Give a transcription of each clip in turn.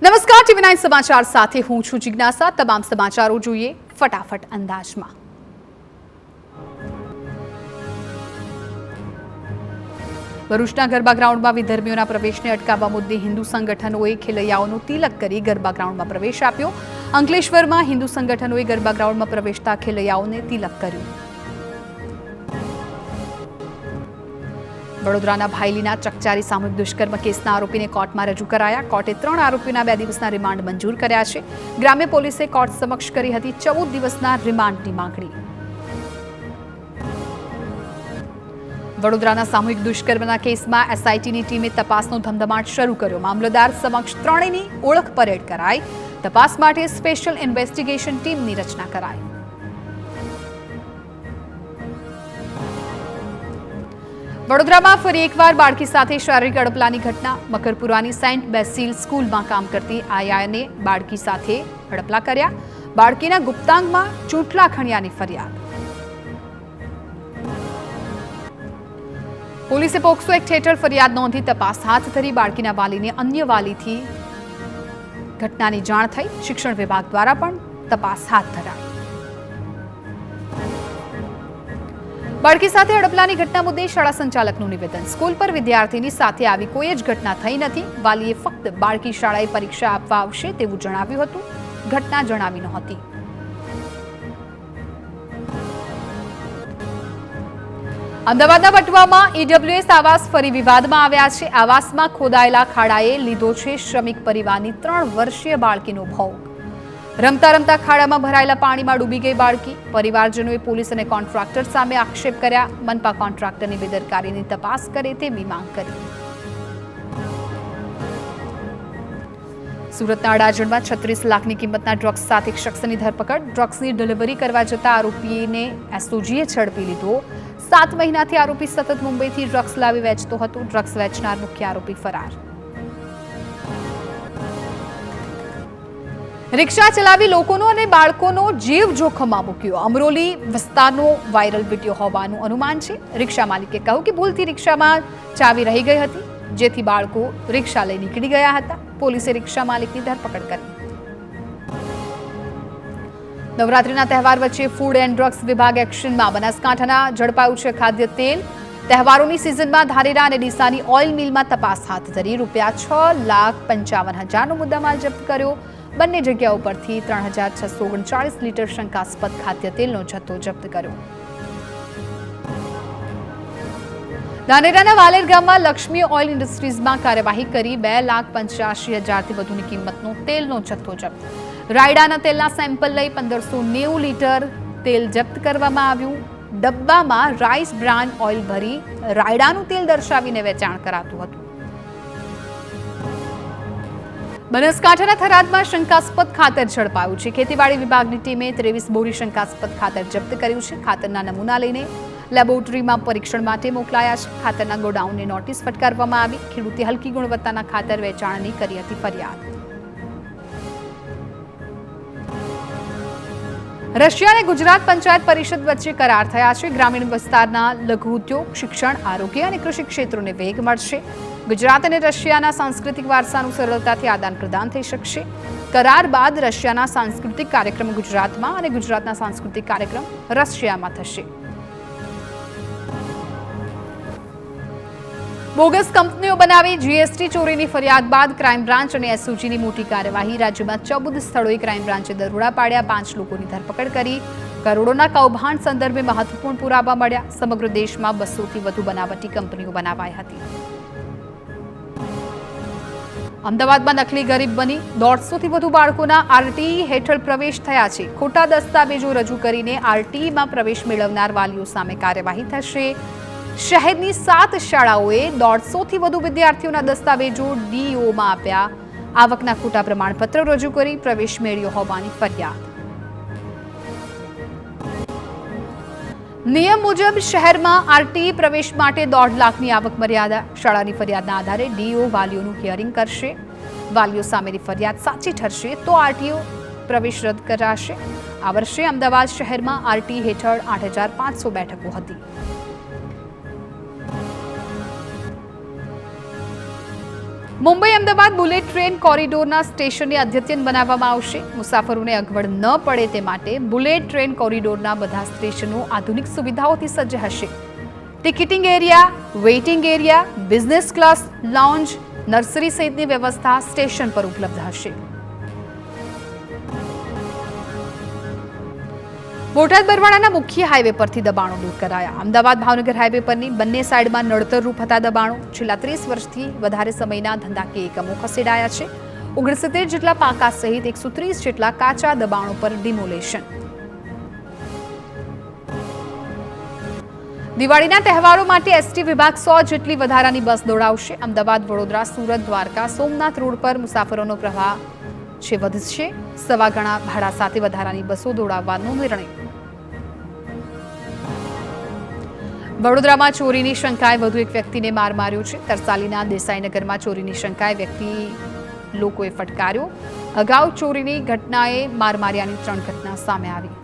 નમસ્કાર, ટીવી9 સમાચાર સાથે હું છું જિજ્ઞાસા। તમામ સમાચારો જોઈએ ફટાફટ અંદાજમાં। ભરૂચના ગરબા ગ્રાઉન્ડમાં વિધર્મીઓના પ્રવેશને અટકાવવા મુદ્દે હિન્દુ સંગઠનોએ ખેલૈયાઓનો તિલક કરી ગરબા ગ્રાઉન્ડમાં પ્રવેશ આપ્યો। અંકલેશ્વરમાં હિન્દુ સંગઠનોએ ગરબા ગ્રાઉન્ડમાં પ્રવેશતા ખેલૈયાઓને તિલક કર્યું। વડોદરાના ભાયલીના ચકચારી સામૂહિક દુષ્કર્મ કેસના આરોપીને કોર્ટમાં રજૂ કરાયા। કોર્ટે 3 આરોપીઓના 2 દિવસના રિમાન્ડ મંજૂર કર્યા છે। ગ્રામ્ય પોલીસે કોર્ટ સમક્ષ કરી હતી 14 દિવસના રિમાન્ડની માંગણી। વડોદરાના સામૂહિક દુષ્કર્મના કેસમાં એસઆઈટીની ટીમે તપાસનો ધમધમાટ શરૂ કર્યો। મામલતદાર સમક્ષ ત્રણેયની ઓળખ પરેડ કરાઈ। તપાસ માટે સ્પેશિયલ ઇન્વેસ્ટિગેશન ટીમની રચના કરાઈ। વડોદરામાં ફરી એકવાર બાળકી સાથે શારીરિક અડપલાની ઘટના। મકરપુરાની સેન્ટ બેસિલ સ્કૂલમાં કામ કરતી આયાને બાળકી સાથે અડપલા કર્યા। બાળકીના ગુપ્તાંગમાં ચૂંટલા ખણ્યાની ફરિયાદ। પોલીસે પોક્સો એક્ટ હેઠળ ફરિયાદ નોંધી તપાસ હાથ ધરી। બાળકીના વાલીને અન્ય વાલીથી ઘટનાની જાણ થઈ। શિક્ષણ વિભાગ દ્વારા પણ તપાસ હાથ ધરાઈ। બાળકી સાથે અડપલાની ઘટના મુદ્દે શાળા સંચાલકનું નિવેદન। સ્કૂલ પર વિદ્યાર્થીની સાથે આવી કોઈ જ ઘટના થઈ નથી। વાલીએ ફક્ત બાળકી શાળાએ પરીક્ષા આપવા આવશે તેવું જણાવ્યું હતું। ઘટના જણાવી નહોતી। અમદાવાદના વટવામાં ઈડબ્લ્યુએસ આવાસ ફરી વિવાદમાં આવ્યા છે। આવાસમાં ખોદાયેલા ખાડાએ લીધો છે શ્રમિક પરિવારની 3 વર્ષીય બાળકીનો ભોગ। રમતા રમતા ખાડામાં ભરાયેલા પાણીમાં ડૂબી ગઈ બાળકી। પરિવારજનોએ પોલીસ અને કોન્ટ્રાક્ટર સામે આક્ષેપ કર્યા। મનપા કોન્ટ્રાક્ટરની બેદરકારીની તપાસ કરે તેવી માંગ કરી। સુરતના અડાજણમાં 36 લાખની કિંમતના ડ્રગ્સ સાથે એક શખ્સની ધરપકડ। ડ્રગ્સની ડિલિવરી કરવા જતા આરોપીને એસઓજીએ ઝડપી લીધો। 7 મહિનાથી આરોપી સતત મુંબઈથી ડ્રગ્સ લાવી વેચતો હતો। ડ્રગ્સ વેચનાર મુખ્ય આરોપી ફરાર। રિક્ષા ચલાવી લોકોનો અને બાળકોનો જીવ જોખમમાં મૂક્યો। અમરોલી વિસ્તારનો વાયરલ વિડીયો હોવાનું અનુમાન છે। રિક્ષા માલિકે કહ્યું કે ભૂલથી રિક્ષામાં ચાવી રહી ગઈ હતી, જેથી બાળકો રિક્ષા લઈ નીકળી ગયા હતા। પોલીસે રિક્ષા માલિકની ધરપકડ કરી। નવરાત્રીના તહેવાર વચ્ચે ફૂડ એન્ડ ડ્રગ્સ વિભાગ એક્શનમાં। બનાસકાંઠાના ઝડપાયું છે ખાદ્ય તેલ। તહેવારોની સિઝનમાં ધારેરા અને ડીસાની ઓઇલ મિલમાં તપાસ હાથ ધરી। ₹6,55,000નો મુદ્દામાલ જપ્ત કર્યો। બંને જગ્યાઓ પરથી 3,639 લીટર શંકાસ્પદ ખાદ્ય તેલનો જથ્થો જપ્ત કર્યો। ધાનેરાના વાલેર ગામમાં લક્ષ્મી ઓઇલ ઇન્ડસ્ટ્રીઝમાં કાર્યવાહી કરી। 2,85,000થી વધુની કિંમતનો તેલનો જથ્થો જપ્ત। રાયડાના તેલના સેમ્પલ લઈ 1,590 લીટર તેલ જપ્ત કરવામાં આવ્યું। ડબ્બામાં રાઈસ બ્રાન્ડ ઓઇલ ભરી રાયડાનું તેલ દર્શાવીને વેચાણ કરાતું હતું। બનાસકાંઠાના થરાદમાં શંકાસ્પદ ખાતર ઝડપાયું છે। ખેતીવાડી વિભાગની ટીમે 23 બોરી શંકાસ્પદ ખાતર જપ્ત કર્યું છે। ખાતરના નમૂના લઈને લેબોરેટરીમાં પરીક્ષણ માટે મોકલાયા છે। ખાતરના ગોડાઉનને નોટિસ ફટકારવામાં આવી। ખેડૂતે હલકી ગુણવત્તાના ખાતર વેચાણની કરી હતી ફરિયાદ। રશિયા અને ગુજરાત પંચાયત પરિષદ વચ્ચે કરાર થયા છે। ગ્રામીણ વિસ્તારના લઘુ ઉદ્યોગ, શિક્ષણ, આરોગ્ય અને કૃષિ ક્ષેત્રોને વેગ મળશે। ગુજરાત અને રશિયાના સાંસ્કૃતિક વારસાનું સરળતાથી આદાન પ્રદાન થઈ શકશે। કરાર બાદ રશિયાના સાંસ્કૃતિક કાર્યક્રમ ગુજરાતમાં અને ગુજરાતના સાંસ્કૃતિક કાર્યક્રમ રશિયામાં થશે। બોગસ કંપનીઓ બનાવી જીએસટી ચોરીની ફરિયાદ બાદ ક્રાઇમ બ્રાન્ચ અને એસઓજીની મોટી કાર્યવાહી। રાજ્યમાં 14 સ્થળોએ ક્રાઇમ બ્રાન્ચે દરોડા પાડ્યા। 5 લોકોની ધરપકડ કરી। કરોડોના કૌભાંડ સંદર્ભે મહત્વપૂર્ણ પુરાવા મળ્યા। સમગ્ર દેશમાં 200થી વધુ બનાવટી કંપનીઓ બનાવાઈ હતી। અમદાવાદમાં નકલી ગરીબ બની 150થી વધુ બાળકોના આરટીઈ હેઠળ પ્રવેશ થયા છે। ખોટા દસ્તાવેજો રજૂ કરીને આરટીઈમાં પ્રવેશ મેળવનાર વાલીઓ સામે કાર્યવાહી થશે। શહેરની 7 શાળાઓએ 150થી વધુ વિદ્યાર્થીઓના દસ્તાવેજો ડીઈઓમાં આપ્યા। આવકના ખોટા પ્રમાણપત્ર રજૂ કરી પ્રવેશ મેળવ્યો હોવાની ફરિયાદ। નિયમ મુજબ શહેરમાં આરટીઈ પ્રવેશ માટે 1.5 લાખની આવક મર્યાદા। શાળાની ફરિયાદના આધારે ડીઈઓ વાલીઓનું હિયરિંગ કરશે। વાલીઓ સામેની ફરિયાદ સાચી ઠરશે તો આરટીઓ પ્રવેશ રદ કરાશે। આ વર્ષે અમદાવાદ શહેરમાં આરટીઈ હેઠળ 8,500 બેઠકો હતી। મુંબઈ અમદાવાદ બુલેટ ટ્રેન કોરિડોરના સ્ટેશનને અદ્યતન બનાવવામાં આવશે. મુસાફરોને અગવડ ન પડે તે માટે બુલેટ ટ્રેન કોરિડોરના બધા સ્ટેશનો આધુનિક સુવિધાઓથી સજ્જ હશે. Ticketing area, waiting area, business class, lounge, nursery સહિતની વ્યવસ્થા સ્ટેશન પર ઉપલબ્ધ હશે. બોટાદ બરવાડાના મુખ્ય હાઈવે પરથી દબાણો દૂર કરાયા. અમદાવાદ ભાવનગર હાઈવે પરની બંને સાઈડમાં નડતરરૂપ હતા દબાણો. છેલ્લા 30 વર્ષથી વધારે સમયના ધંધાકીય એકમો ખસેડાયા છે. 69 જેટલા પાકા સહિત 130 જેટલા કાચા દબાણો પર ડિમોલેશન. દિવાળીના તહેવારો માટે એસટી વિભાગ 100 જેટલી વધારાની બસ દોડાવશે. અમદાવાદ, વડોદરા, સુરત, દ્વારકા, સોમનાથ રોડ પર મુસાફરોનો પ્રવાહ વધશે. સવા ગણા ભાડા સાથે વધારાની બસો દોડાવવાનો નિર્ણય. વડોદરામાં ચોરીની શંકાએ વધુ એક વ્યક્તિને માર માર્યો છે. તરસાલીના દેસાઈનગરમાં ચોરીની શંકાએ વ્યક્તિ લોકોએ ફટકાર્યો. અગાઉ ચોરીની ઘટનાએ માર માર્યાની 3 ઘટના સામે આવી.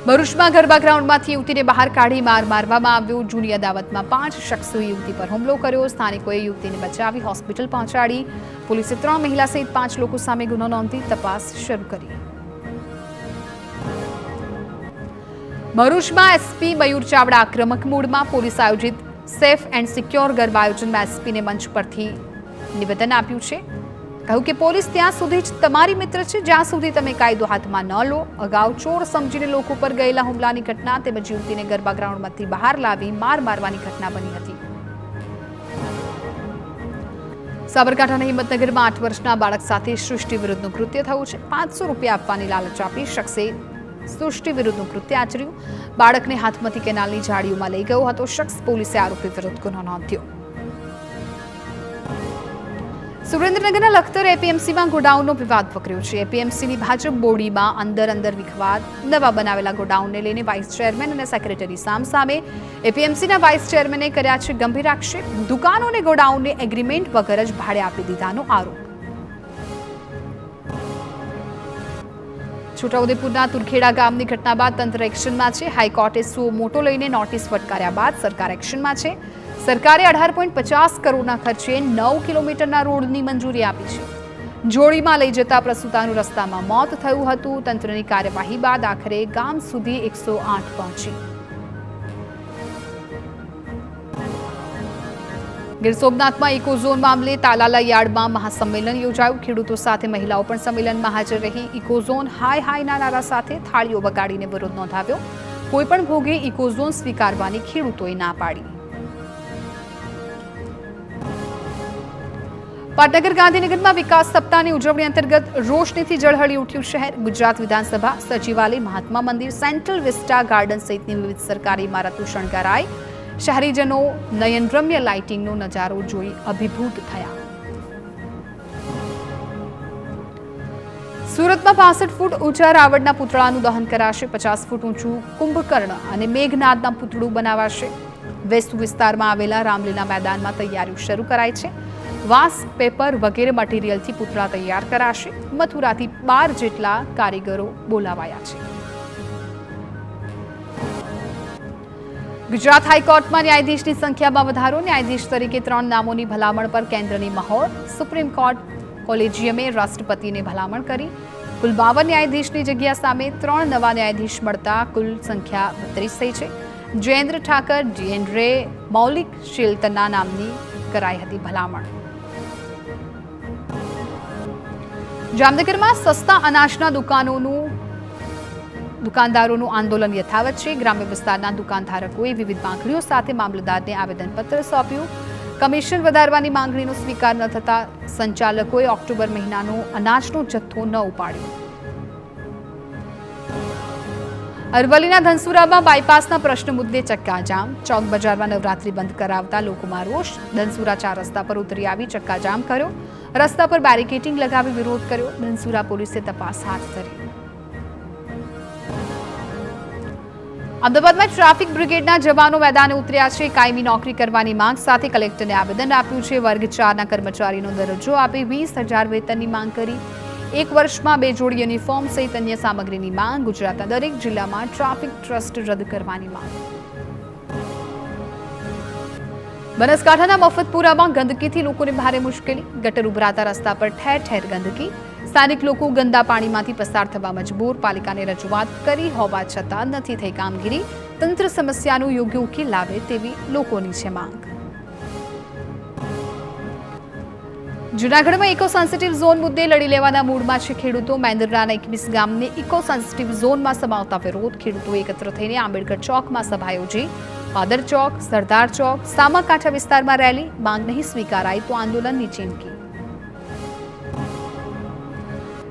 ભરૂચમાં ગરબા ગ્રાઉન્ડમાંથી યુવતીને બહાર કાઢી માર મારવામાં આવ્યો. જૂની અદાવતમાં 5 શખ્સોએ યુવતી પર હુમલો કર્યો. સ્થાનિકોએ યુવતીને બચાવી હોસ્પિટલ પહોંચાડી. પોલીસે 3 મહિલા સહિત 5 લોકો સામે ગુનો નોંધી તપાસ શરૂ કરી. ભરૂચમાં એસપી મયુર ચાવડા આક્રમક મૂડમાં. પોલીસ આયોજિત સેફ એન્ડ સિક્યોર ગરબા આયોજનમાં એસપીને મંચ પરથી નિવેદન આપ્યું છે. કહ્યું કે પોલીસ ત્યાં સુધી જ તમારી મિત્ર છે જ્યાં સુધી તમે કાયદો હાથમાં ન લો. અગાઉ ચોર સમજીને લોકો પર ગયેલા હુમલાની ઘટના તેમજ યુવતીને ગરબા ગ્રાઉન્ડમાંથી બહાર લાવી માર મારવાની ઘટના બની હતી. સાબરકાંઠાના હિંમતનગરમાં 8 વર્ષના બાળક સાથે સૃષ્ટિ વિરુદ્ધનું કૃત્ય થયું છે. 500 રૂપિયા આપવાની લાલચ આપી શખ્સે સૃષ્ટિ વિરુદ્ધનું કૃત્ય આચર્યું. બાળકને હાથમતી કેનાલની ઝાડીઓમાં લઈ ગયો હતો શખ્સ. પોલીસે આરોપી વિરુદ્ધ ગુનો નોંધ્યો. સુરેન્દ્રનગરના લખતર એપીએમસીમાં ગોડાઉનનો વિવાદ વકર્યો છે. એપીએમસીની ભાજપ બોડીમાં અંદર વિખવાદ. નવા બનાવેલા ગોડાઉનને લઈને વાઇસ ચેરમેન અને સેક્રેટરી સામસામે. એપીએમસીના વાઇસ ચેરમેને કર્યા છે ગંભીર આક્ષેપ. દુકાનો અને ગોડાઉનને એગ્રીમેન્ટ વગર જ ભાડે આપી દીધાનો આરોપ. છોટાઉદેપુરના તુરખેડા ગામની ઘટના બાદ તંત્ર એક્શનમાં છે. હાઈકોર્ટે સુઓ મોટો લઈને નોટિસ ફટકાર્યા બાદ સરકાર એક્શનમાં છે. સરકારે 18.50 કરોડના ખર્ચે 9 કિલોમીટરના રોડની મંજૂરી આપી છે. જોડીમાં લઈ જતા પ્રસૂતાનું રસ્તામાં મોત થયું હતું. તંત્રની કાર્યવાહી બાદ આખરે ગામ સુધી 108 પહોંચી. ગીર સોમનાથમાં ઇકોઝોન મામલે તાલાલા યાર્ડમાં મહાસંમેલન યોજાયું. ખેડૂતો સાથે મહિલાઓ પણ સંમેલનમાં હાજર રહી. ઇકોઝોન હાય હાયના નારા સાથે થાળીઓ વગાડીને વિરોધ નોંધાવ્યો. કોઈપણ ભોગે ઇકોઝોન સ્વીકારવાની ખેડૂતોએ ના પાડી. પાટનગર ગાંધીનગરમાં વિકાસ સપ્તાહની ઉજવણી અંતર્ગત રોશનીથી ઝળહળી ઉઠ્યું શહેર. ગુજરાત વિધાનસભા, સચિવાલય, Mahatma Mandir, central vista garden સહિતની વિવિધ સરકારી ઇમારતો શણગારાઈ. શહેરીજનો નયનરમ્ય લાઇટિંગનો નજારો જોઈ અભિભૂત થયા. સુરતમાં 65 ફૂટ ઊંચા રાવણના પુતળાનું દહન કરાશે. 50 ફૂટ ઊંચું કુંભકર્ણ અને મેઘનાદના પુતળું બનાવાશે. વેસ્ટ વિસ્તારમાં આવેલા રામલીલા મેદાનમાં તૈયારીઓ શરૂ કરાઈ છે. વાંસ, પેપર વગેરે મટીરીયલથી પુતળા તૈયાર કરાશે. મથુરાથી 12 જેટલા કારીગરો બોલાવાયા છે. ગુજરાત હાઈકોર્ટમાં ન્યાયાધીશની સંખ્યામાં વધારો. ન્યાયાધીશ તરીકે 3 નામોની ભલામણ પર કેન્દ્રની મહોર. સુપ્રીમ કોર્ટ કોલેજિયમે રાષ્ટ્રપતિને ભલામણ કરી. કુલ 52 ન્યાયાધીશની જગ્યા સામે 3 નવા ન્યાયાધીશ મળતા કુલ સંખ્યા 32 થઈ છે. જયેન્દ્ર ઠાકર, ડીએન રે, મૌલિક શિલ્તના નામની કરાઈ હતી ભલામણ. જામનગરમાં સસ્તા અનાજના દુકાનદારોનું આંદોલન યથાવત છે. ગ્રામ્ય વિસ્તારના દુકાનધારકોએ વિવિધ માંગણીઓ સાથે મામલતદારને આવેદનપત્ર સોંપ્યું. કમિશન વધારવાની માંગણીનો સ્વીકાર ન થતા સંચાલકોએ ઓક્ટોબર મહિનાનો અનાજનો જથ્થો ન ઉપાડ્યો. અરવલ્લીના ધનસુરામાં બાયપાસના પ્રશ્ન મુદ્દે ચક્કાજામ. ચોક બજારમાં નવરાત્રી બંધ કરાવતા લોકોમાં રોષ. ધનસુરા 4 રસ્તા પર ઉતરી આવી ચક્કાજામ કર્યો. રસ્તા પર બેરિકેડિંગ લગાવી વિરોધ કર્યો. ધનસુરા પોલીસે તપાસ હાથ ધરી. અમદાવાદમાં ટ્રાફિક બ્રિગેડના જવાનો મેદાને ઉતર્યા છે. કાયમી નોકરી કરવાની માંગ સાથે કલેક્ટરને આવેદન આપ્યું છે. વર્ગ 4ના કર્મચારીનો દરજ્જો આપી 20,000 વેતનની માંગ કરી. 1 વર્ષમાં 2 જોડી યુનિફોર્મ સહિત અન્ય સામગ્રીની માંગ. ગુજરાતના દરેક જિલ્લામાં ટ્રાફિક ટ્રસ્ટ રદ કરવાની માંગ. બનાસકાંઠાના મફતપુરામાં ગંદકીથી લોકોને ભારે મુશ્કેલી. ગટર ઉભરાતા રસ્તા પર ઠેર ઠેર ગંદકી. સ્થાનિક લોકો ગંદા પાણીમાંથી પસાર થવા મજબૂર. પાલિકાને રજૂઆત કરી હોવા છતાં નથી થઈ કામગીરી. તંત્ર સમસ્યાનો યોગ્ય ઉકેલ લાવે તેવી લોકોની છે માંગ. જૂનાગઢમાં ઇકો સેન્સિટિવ ઝોન મુદ્દે લડી લેવાના મૂડમાં છે ખેડૂતો. મેંદરડાના 21 ગામને ઇકો સેન્સિટિવ ઝોનમાં સમાવતા વિરોધ. ખેડૂતો એકત્ર થઈને આંબેડકર ચોકમાં સભા યોજી. પાદર ચોક, સરદાર ચોક, સામાકાંઠા વિસ્તારમાં રેલી. માંગ નહીં સ્વીકારાય તો આંદોલનની ચીમકી.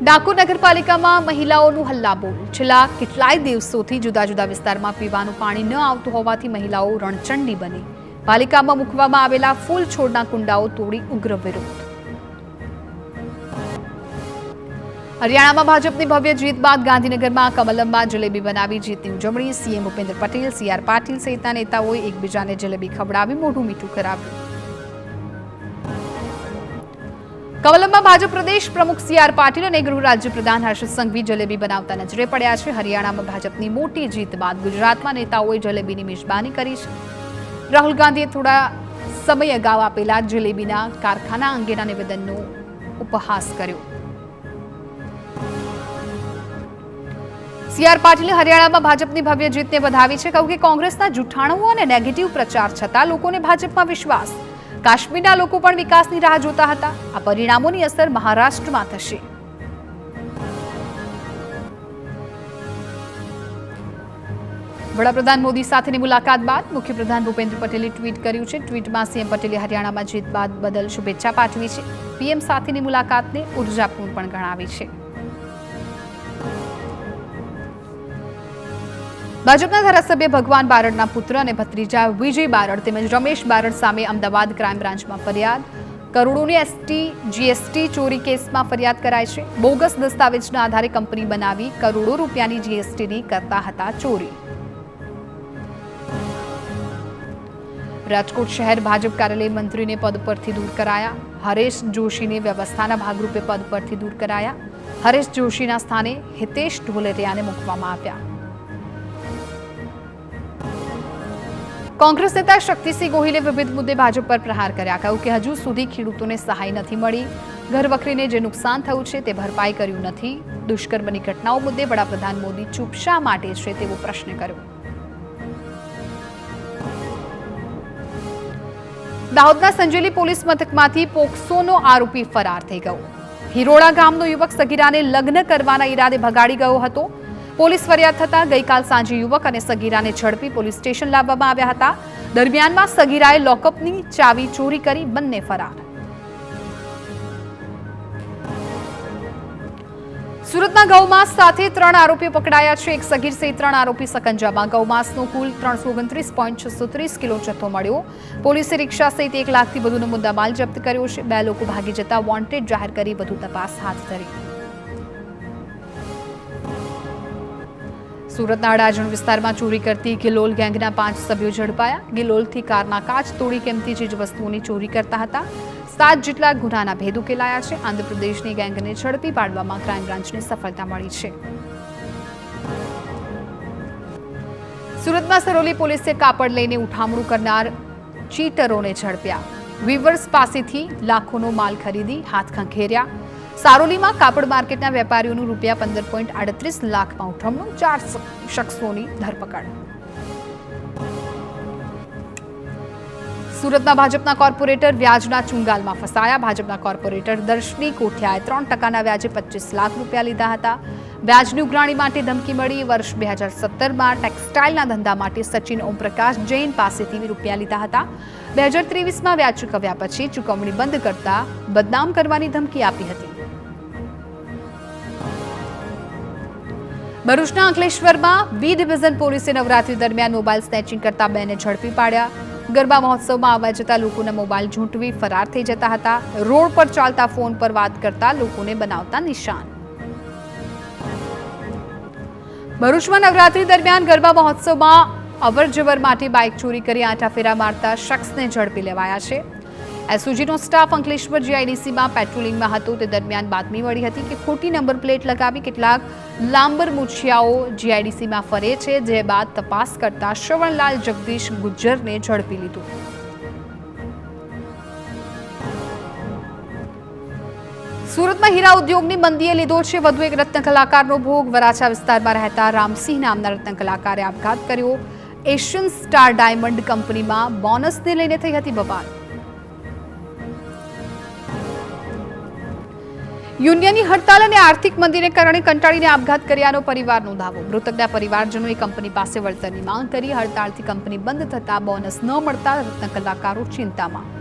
ડાકોર નગરપાલિકામાં મહિલાઓનું હલ્લાબોલ. છેલ્લા કેટલાય દિવસોથી જુદા જુદા વિસ્તારમાં પીવાનું પાણી ન આવતું હોવાથી મહિલાઓ રણચંડી બની. પાલિકામાં મૂકવામાં આવેલા ફૂલ છોડના કુંડાઓ તોડી ઉગ્ર વિરોધ. હરિયાણામાં ભાજપની ભવ્ય જીત બાદ ગાંધીનગરમાં કમલમમાં જલેબી બનાવી જીતની ઉજવણી. સીએમ ભૂપેન્દ્ર પટેલ, સીઆર પાટીલ સહિતના નેતાઓએ એકબીજાને જલેબી ખવડાવી મોઢું મીઠું કરાવ્યું. કમલમમાં ભાજપ પ્રદેશ પ્રમુખ સીઆર પાટીલ અને ગૃહ રાજ્ય પ્રધાન હર્ષ સંઘવી જલેબી બનાવતા નજરે પડ્યા છે. હરિયાણામાં ભાજપની મોટી જીત બાદ ગુજરાતમાં નેતાઓએ જલેબીની મિજબાની કરી છે. રાહુલ ગાંધીએ થોડા સમય અગાઉ આપેલા જલેબીના કારખાના અંગેના નિવેદનનો ઉપહાસ કર્યો. સીઆર પાટીલે હરિયાણામાં ભાજપની ભવ્ય જીતને વધાવી છે. કહ્યું કે કોંગ્રેસના જૂઠાણુઓ અને નેગેટિવ પ્રચાર છતાં લોકોને ભાજપમાં વિશ્વાસ. કાશ્મીરના લોકો પણ વિકાસની રાહ જોતા હતા. આ પરિણામોની અસર મહારાષ્ટ્રમાં થશે. વડાપ્રધાન મોદી સાથેની મુલાકાત બાદ મુખ્યપ્રધાન ભૂપેન્દ્ર પટેલે ટ્વીટ કર્યું છે. ટ્વીટમાં સીએમ પટેલે હરિયાણામાં જીત બાદ બદલ શુભેચ્છા પાઠવી છે. પીએમ સાથેની મુલાકાતને ઉર્જાપૂર્ણ પણ ગણાવી છે. ભાજપના ધારાસભ્ય ભગવાન બારડના પુત્ર અને ભત્રીજા વિજય બારડ તેમજ રમેશ બારડ સામે અમદાવાદ ક્રાઇમ બ્રાન્ચમાં ફરિયાદ. કરોડોની જીએસટી ચોરી કેસમાં ફરિયાદ કરાઈ છે. બોગસ દસ્તાવેજના આધારે કંપની બનાવી કરોડો રૂપિયાની જીએસટીની કરતા હતા ચોરી. રાજકોટ શહેર ભાજપ કાર્યાલય મંત્રીને પદ પરથી દૂર કરાયા. હરેશ જોશીને વ્યવસ્થાના ભાગરૂપે પદ પરથી દૂર કરાયા. હરેશ જોશીના સ્થાને હિતેશ ઢોલરિયાને મૂકવામાં આવ્યા. કોંગ્રેસ નેતા શક્તિસિંહ ગોહિલે વિવિધ મુદ્દે ભાજપ પર પ્રહાર કર્યા. કહ્યું કે હજુ સુધી ખેડૂતોને સહાય નથી મળી. ઘર વખરીને જે નુકસાન થયું છે તે ભરપાઈ કર્યું નથી. દુષ્કર્મની ઘટનાઓ મુદ્દે વડાપ્રધાન મોદી ચૂપ શા માટે છે તેવો પ્રશ્ન કર્યો. દાહોદના સંજેલી પોલીસ મથકમાંથી પોક્સોનો આરોપી ફરાર થઈ ગયો. હિરોડા ગામનો યુવક સગીરાને લગ્ન કરવાના ઈરાદે ભગાડી ગયો હતો. પોલીસ ફરિયાદ થતા ગઈકાલ સાંજે યુવક અને સગીરાને ઝડપી પોલીસ સ્ટેશન લાવવામાં આવ્યા હતા. દરમિયાનમાં સગીરાએ લોકઅપની ચાવી ચોરી કરી બંને ફરાર. સુરતમાં ગૌમાંસ સાથે 3 આરોપીઓ પકડાયા છે. એક સગીર સહિત 3 આરોપી સકંજામાં. ગૌમાંસનો કુલ 329.630 કિલો જથ્થો મળ્યો. પોલીસે રિક્ષા સહિત 1 લાખથી વધુનો મુદ્દામાલ જપ્ત કર્યો છે. 2 લોકો ભાગી જતા વોન્ટેડ જાહેર કરી વધુ તપાસ હાથ ધરી. સુરતના અડાજણ વિસ્તારમાં ચોરી કરતી ગિલોલ ગેંગના 5 સભ્યો ઝડપાયા. ગિલોલથી કારના કાચ તોડી કિંમતી ચીજવસ્તુઓની ચોરી કરતા હતા. 7 જેટલા ગુનાના ભેદ ઉકેલાયા છે. આંધ્રપ્રદેશની ગેંગને ઝડપી પાડવામાં ક્રાઇમ બ્રાન્ચને સફળતા મળી છે. સુરતમાં સરોલી પોલીસે કાપડ લઈને ઉઠામણું કરનાર ચીટરોને ઝડપ્યા. વીવર્સ પાસેથી લાખોનો માલ ખરીદી હાથ ખંખેર્યા. સારોલીમાં કાપડ માર્કેટના વેપારીઓનું ₹15.38 લાખમાં ઉઠમણું. 4 શખ્સોની ધરપકડ. સુરતના ભાજપના કોર્પોરેટર વ્યાજના ચુંગાલમાં ફસાયા. ભાજપના કોર્પોરેટર દર્શની કોઠિયાએ 3% વ્યાજે 25 લાખ રૂપિયા લીધા હતા. વ્યાજની ઉઘરાણી માટે ધમકી મળી. વર્ષ 2017માં ટેક્સટાઇલના ધંધા માટે સચિન ઓમપ્રકાશ જૈન પાસેથી રૂપિયા લીધા હતા. 2023માં વ્યાજ ચૂકવ્યા પછી ચૂકવણી બંધ કરતા બદનામ કરવાની ધમકી આપી હતી. ભરૂચના અંકલેશ્વરમાં બી ડિવિઝન પોલીસે નવરાત્રી દરમિયાન મોબાઈલ સ્નેચિંગ કરતા 2 ને ઝડપી પાડ્યા. ગરબા મહોત્સવમાં આવવા જતા લોકોના મોબાઈલ ઝૂંટવી ફરાર થઈ જતા હતા. રોડ પર ચાલતા ફોન પર વાત કરતા લોકોને બનાવતા નિશાન. ભરૂચમાં નવરાત્રી દરમિયાન ગરબા મહોત્સવમાં અવરજવર માટે બાઇક ચોરી કરી આંટાફેરા મારતા શખ્સને ઝડપી લેવાયા છે. એસઓજીનો સ્ટાફ અંકલેશ્વર જીઆઈડીસીમાં પેટ્રોલિંગમાં હતો તે દરમિયાન બાતમી મળી હતી કે ખોટી નંબર પ્લેટ લગાવી કેટલાક લાંબર મૂછિયાઓ જીઆઈડીસીમાં ફરે છે. જે બાદ તપાસ કરતા શ્રવણલાલ જગદીશ ગુજ્જરને ઝડપી લીધું. સુરતમાં હીરા ઉદ્યોગની મંદીએ લીધો છે વધુ એક રત્ન કલાકારનો ભોગ. વરાછા વિસ્તારમાં રહેતા રામસિંહ નામના રત્ન કલાકારે આપઘાત કર્યો. એશિયન સ્ટાર ડાયમંડ કંપનીમાં બોનસને લઈને થઈ હતી બબાલ. યુનિયનની હડતાલ અને આર્થિક મંદીને કારણે કંટાળીને આપઘાત કર્યાનો પરિવારનો દાવો. મૃતકના પરિવારજનોએ કંપની પાસે વળતરની માંગ કરી. હડતાળથી કંપની બંધ થતા બોનસ ન મળતા રત્ન કલાકારો ચિંતામાં.